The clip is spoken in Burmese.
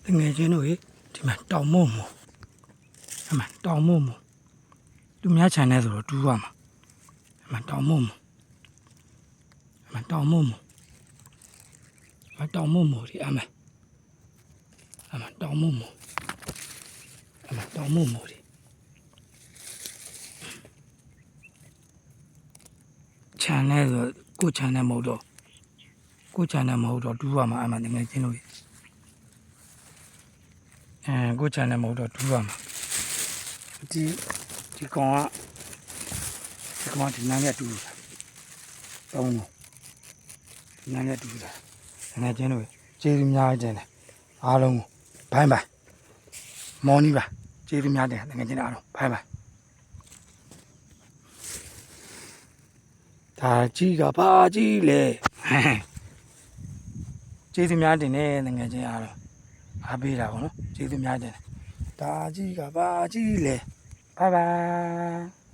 တငယ်ချင်းတို့ဒီမှာတောင်မုံမအမှတောင်မုံမသူများခြံနေဆိုတော့တူးရမှာအမှတောင်မုံမအမှတောင်မုံမတောင်မုံမဒီအမှတောင်မုံမအမှတောင်မုံမဒီခြံနေဆိုကိုခြံနေမဟုတ်တော့ကိုခြံနေမဟုတ်တော့တူးရမှာအမှတငယ်ချင်းတို့ကိုချန်နယ်မဟုတ်တော့တူးရမှာဒီကောင်ကဒီနန်းရတူးတာတောင်းလို့ဒီနန်းရတူးတာငါချင်းတို့ကျေးဇူးများတင်တယ်အားလုံးဘိုင်းမော်နီပါကျေးဇူးများတင်ငါချင်းအားလုံးဘိုင်းဒါကြီးကဘာကြီးလဲကျေးဇူးများတင်တယ်ငါချင်းအားလုံးအားပေးတာပေါ့နော်ကျေးဇူးများတင်တယ်ဒါကြီးကဘာကြီးလဲဘိုင်ဘိုင်